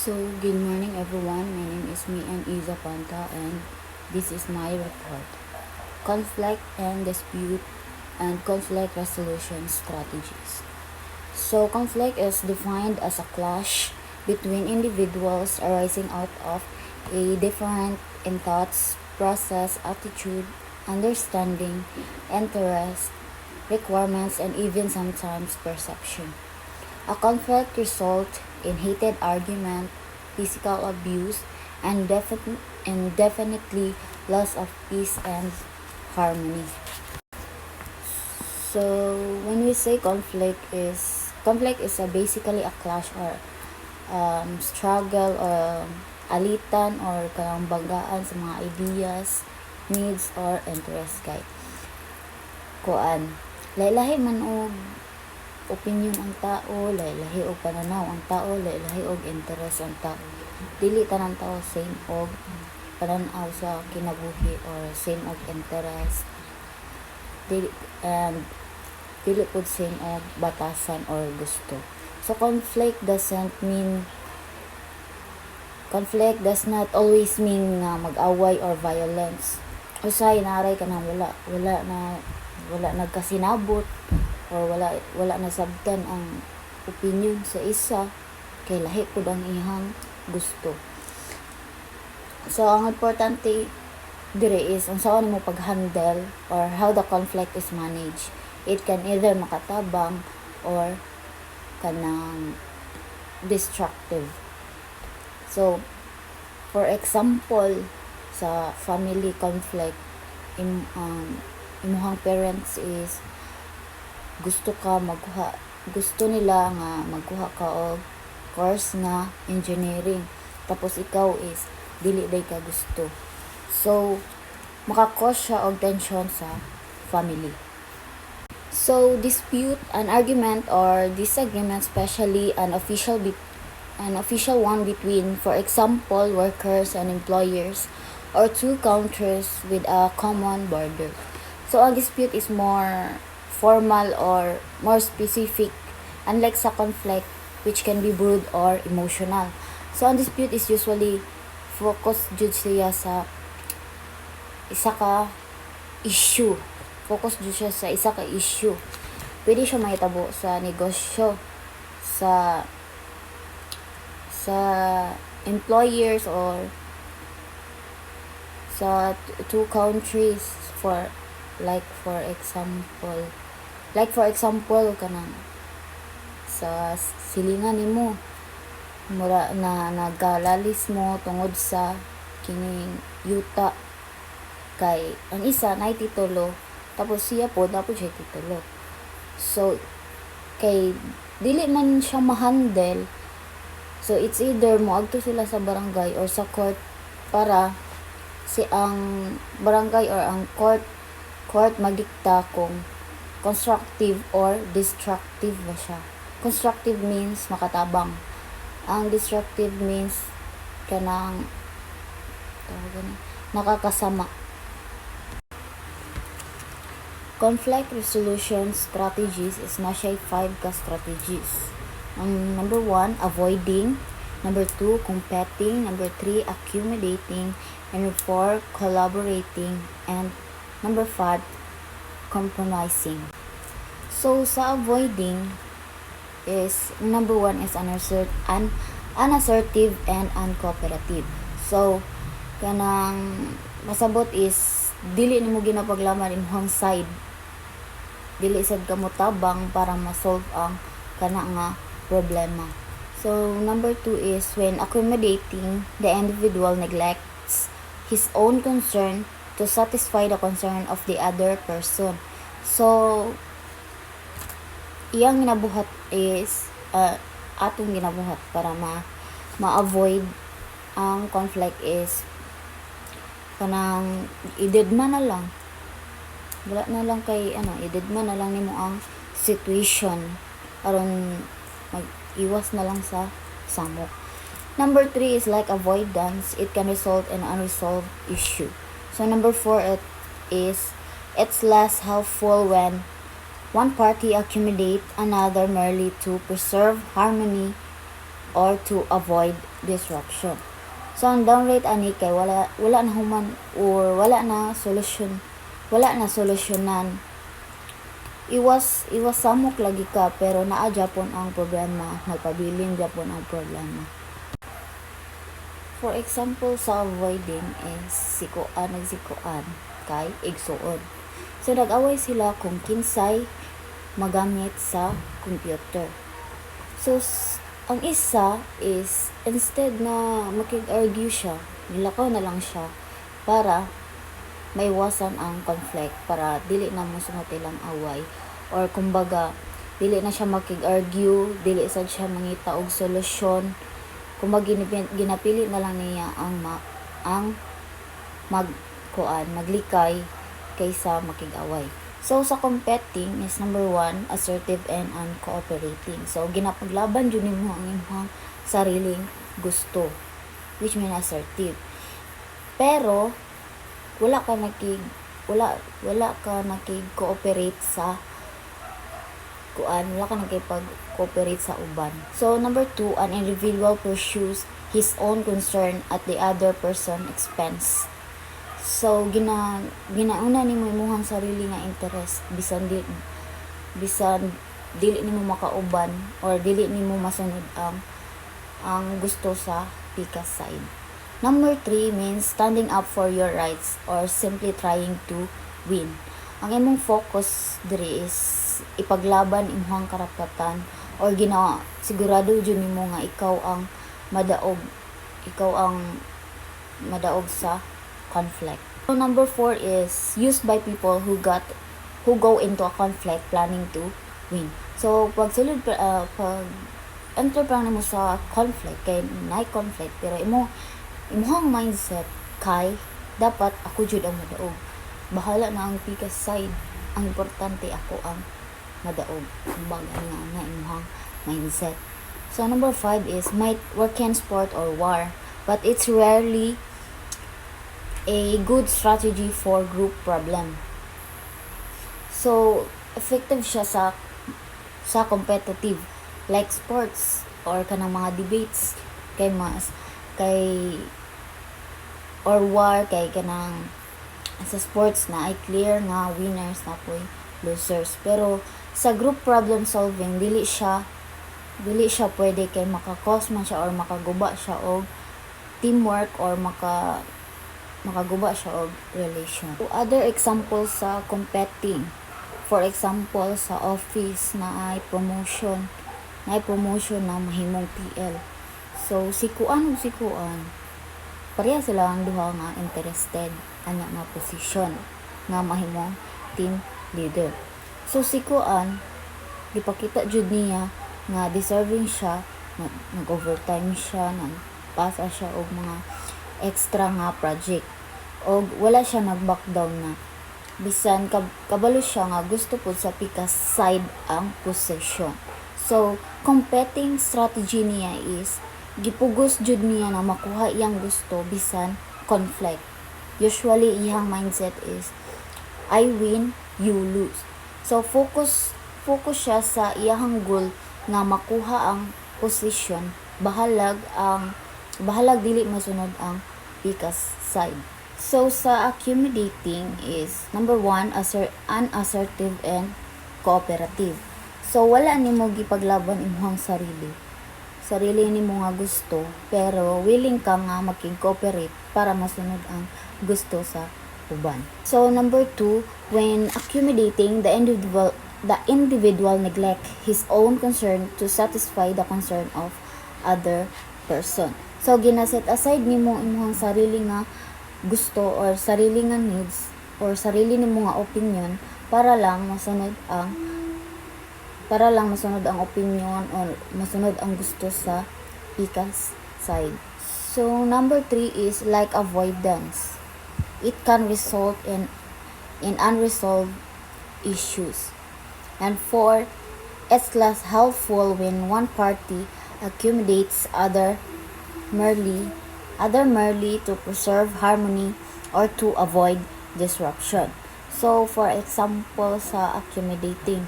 So, good morning everyone. My name is Mian Iza Panta and this is my report. Conflict and dispute and conflict resolution strategies. So, conflict is defined as a clash between individuals arising out of a different in thoughts, process, attitude, understanding, interest, requirements, and even sometimes perception. A conflict results in heated argument, physical abuse, and definitely loss of peace and harmony. So when we say conflict is basically a clash or struggle or alitan or karang banggaan sa mga ideas, needs or interest kay kuan. Lahi-lahi man og opinion ang tao, lahi og pananaw ang tao, lahi og interest ang tao. Dili tanang tao same og pananaw sa kinabuhi or same og interest. Dili and dili pud same og batasan or gusto. So conflict does not always mean na mag-away or violence. Usay naray ka nang wala nagkasinabot or wala nasabtan ang opinion sa isa kay lahi pud ang ihang gusto. So ang importante dire is ang saan mo pag-handle or how the conflict is managed. It can either makatabang or kanang destructive. So for example sa family conflict, imuhang parents is gusto nila nga magkuha ka og course na engineering, tapos ikaw is dili day ka gusto. So maka-cause siya og tension sa family. So dispute, an argument or disagreement, especially an official one between, for example, workers and employers or two countries with a common border. So a dispute is more formal or more specific, unlike sa conflict which can be broad or emotional. So ang dispute is usually focus jud siya sa isa ka issue. Focus jud siya sa isa ka issue. Pwede siya mahitabo sa negosyo, sa employers or sa two countries for example kanang sa silingan nimo mura na nagalalis mo tungod sa kining yuta kay ang isa nay titulo tapos siya po dapat siya titulo. So kay dili man siya ma-handle, so it's either moadto sila sa barangay or sa court para si ang barangay or ang court magdikta kung constructive or destructive ba siya. Constructive means makatabang. Ang destructive means kanang nakakasama. Conflict resolution strategies is na siya 5 ka strategies. Number 1, avoiding. Number 2, competing. Number 3, accumulating. Number 4, collaborating. And number 5, compromising. So sa avoiding is number 1 is unassertive and uncooperative. So kanang masabot is dili nimo ginapaglaman imong side, dili sad ka motabang para ma-solve ang kana nga problema. So number 2 is when accommodating, the individual neglects his own concern to satisfy the concern of the other person. So iyang ginabuhat is atong ginabuhat para ma-avoid ang conflict is kanang idedma na lang, wala na lang kay idedma na lang nimo ang situation aron mag-iwas na lang sa samok. Number 3 is like avoidance. It can result in unresolved issue. So number 4 it's less helpful when one party accommodates another merely to preserve harmony or to avoid disruption. So ang downright ani kay wala na human or wala na solusyonan. Iwas samok lagi ka pero naa Japon ang problema, nagpabilin Japon ang problema. For example sa avoiding is nagsikuan kay igsuon. So nag-away sila kung kinsay magamit sa computer. So ang isa is instead na makig-argue siya, nilakaw na lang siya para maiwasan ang conflict, para dili na mo sumatilang away, or kumbaga dili na siya makig-argue, dili sad siya mangita og solusyon, kumbaga ginapili na lang niya ang maglikay kaysa makig-away. So sa competing is number 1, assertive and uncooperating. So ginapaglaban jud nimo ang imong sariling gusto, which mean assertive. Pero wala ka nakig-cooperate sa wala ka nakipag-cooperate sa uban. So number 2, an individual pursues his own concern at the other person expense. So ginauna nimo imong sarili nga interest bisan dili nimo makauban or dili nimo masunod ang gusto sa pikas side. Number 3 means standing up for your rights or simply trying to win. Ang imong focus diri is ipaglaban imong karapatan or sigurado jud nimo nga ikaw ang madaog sa conflict. So number 4 is used by people who go into a conflict planning to win. So pag enter pa mo sa conflict kay conflict pero imong mindset kay dapat ako jud ang madaog, bahala na ang pikas side, ang importante ako ang madaog, kumbaga nga imong mindset. So number 5 is might work in sport or war, but it's rarely a good strategy for group problem. So effective siya sa competitive like sports or kanang mga debates or war kay kanang sa sports na ay clear nga winners na po'y losers. Pero sa group problem solving dili siya pwede kay makakos man siya or makaguba siya og teamwork or makaguba siya og relation. So, other examples sa competing, for example sa office na ay promotion na mahimong PL. So sikuan pareha sila ang duha nga interested ana nga posisyon nga mahimong team leader. So sikuan gipakita jud niya nga deserving siya, nag-overtime siya, nagpasa siya og mga extra nga project og wala siya nag-back down na bisan kabalo siya nga gusto pud sa pikas side ang position. So competing strategy niya is gipugos jud niya na makuha iyang gusto bisan conflict. Usually iyang mindset is I win, you lose. So focus siya sa iyang goal nga makuha ang position, bahalag dili masunod ang pikas side. So sa accommodating is number 1, unassertive and cooperative. So wala nimo gipaglaban imong sarili nimo nga gusto, pero willing ka nga makig-cooperate para masunod ang gusto sa uban. So number 2, when accommodating, the individual neglect his own concern to satisfy the concern of other person. So ginaset aside nimo imong sarili nga gusto or sarili nga needs or sarili nimo nga opinion para lang masunod ang opinion or masunod ang gusto sa pikas side. So number 3 is like avoidance. It can result in unresolved issues. And 4, it's less helpful when one party accommodates other merely to preserve harmony or to avoid disruption. So for example sa accommodating,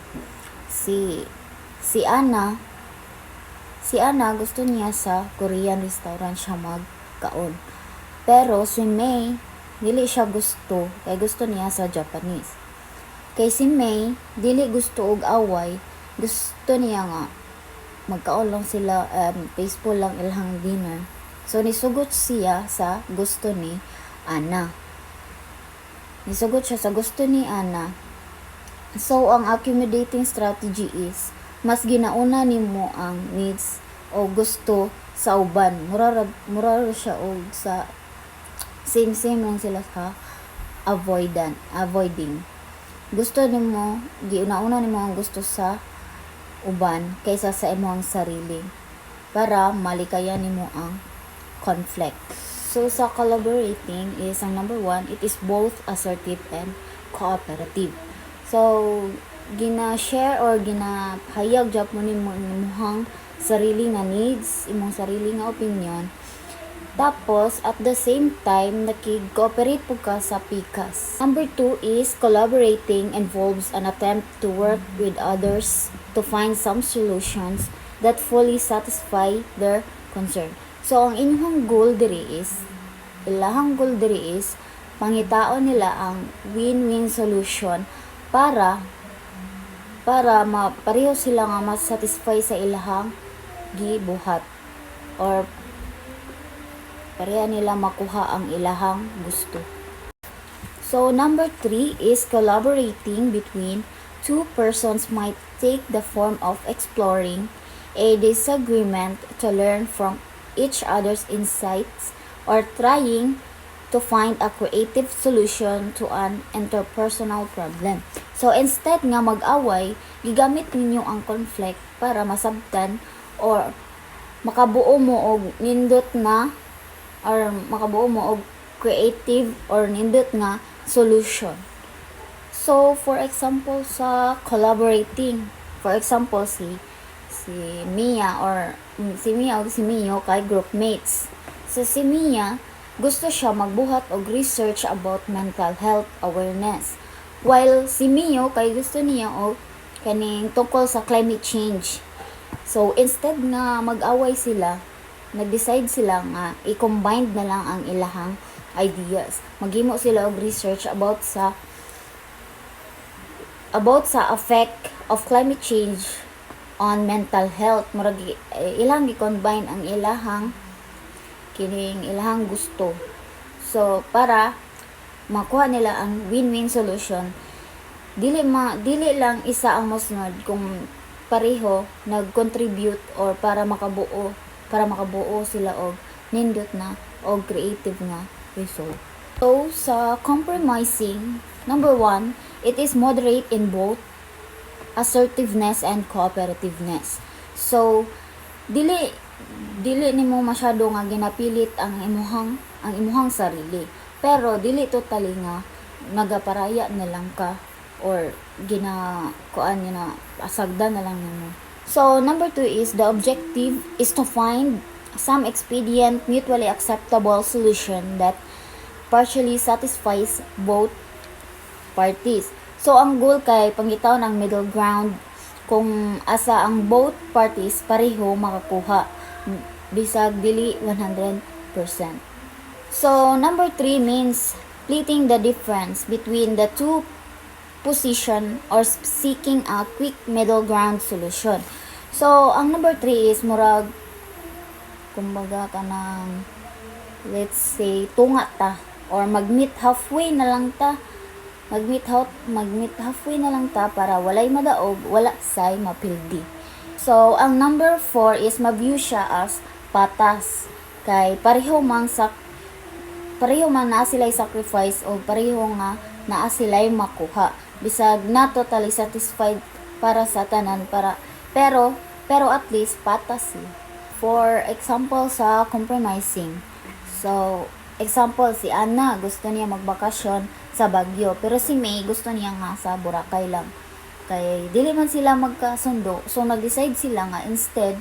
si Si Ana gusto niya sa Korean restaurant siya magkaon. Pero si May dili siya gusto, kay gusto niya sa Japanese. Kay si May dili gusto og away, gusto niya nga magkaon lang sila, peaceful lang ilang dinner. So nisugot siya sa gusto ni Ana. Nisugot siya sa gusto ni Ana. So ang accommodating strategy is mas ginauna nimo ang needs o gusto sa uban. Mura siya og sa same lang sila sa avoiding. Gusto nimo ginauna nimo ang gusto sa uban kaysa sa imong sarili para malikayan nimo ang conflict. So sa collaborating is ang number 1, it is both assertive and cooperative. So gina-share or ginahayag jud mo nimo imong sarili nga needs, imong sarili nga opinion. Tapos, at the same time, nakig-cooperate po ka sa PICAS. Number 2 is collaborating involves an attempt to work with others to find some solutions that fully satisfy their concern. So, ang inyong goal diri is, ilahang goal diri is, pangitaon nila ang win-win solution para pareho sila nga mas satisfy sa ilahang gibuhat or pareha nila makuha ang ilahang gusto. So, number 3 is collaborating between two persons might take the form of exploring a disagreement to learn from each other's insights or trying to find a creative solution to an interpersonal problem. So, instead nga mag-away, gigamit ninyo ang conflict para masabtan or makabuo mo og nindot na or makabuo mo og creative or nindot nga solution. So, for example, sa collaborating, for example, si Mia or si Mio kay group mates. So, si Mia, gusto siya magbuhat og research about mental health awareness. While si Mio kay gusto niya og kaning tungkol sa climate change. So, instead nga mag-away sila, nag-decide sila nga i-combine na lang ang ilahang ideas. Maghimo sila og research about sa effect of climate change on mental health. Murag ilang gi-combine ang ilahang gusto. So para makuha nila ang win-win solution, dili lang isa ang mosunod kung pareho nag-contribute or para makabuo sila og nindot na og creative nga result. So, sa compromising, number 1, it is moderate in both assertiveness and cooperativeness. So, dili nimo masyado nga ginapilit ang imuhang sarili. Pero dili totally nga nagaparaya na lang ka or asagdan na lang nimo. So, number 2 is the objective is to find some expedient, mutually acceptable solution that partially satisfies both parties. So, ang goal kay pangitaon ang middle ground kung asa ang both parties pareho makakuha bisag dili 100%. So, number 3 means splitting the difference between the two position or seeking a quick middle ground solution. So, ang number 3 is murag kumbaga kanang let's say tunga ta or mag-meet halfway na lang ta. Mag-meet halfway na lang ta para walay madaog, wala say mapildi. So, ang number 4 is ma-view siya as patas. Kay pareho man naa sila'y sacrifice o pareho nga naa sila'y makuha. Bisag na totally satisfied para sa tanan pero at least patas eh. For example sa compromising. So, example si Ana gusto niya magbakasyon sa Baguio pero si May gusto niya nga sa Boracay lang. Kay dili man sila magkasundo. So nag-decide sila nga instead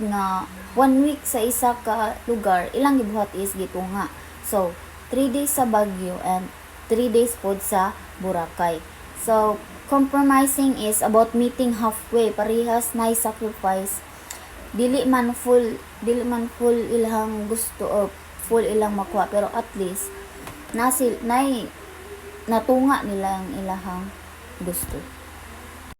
nga 1 week sa isa ka lugar, ilang gibuhat is gitunga. So 3 days sa Baguio and 3 days pod sa Boracay. So Compromising is about meeting halfway, parehas nay sacrifice. Dili man full ilang gusto o full ilang makuha, pero at least natunga nila ang ilahang gusto.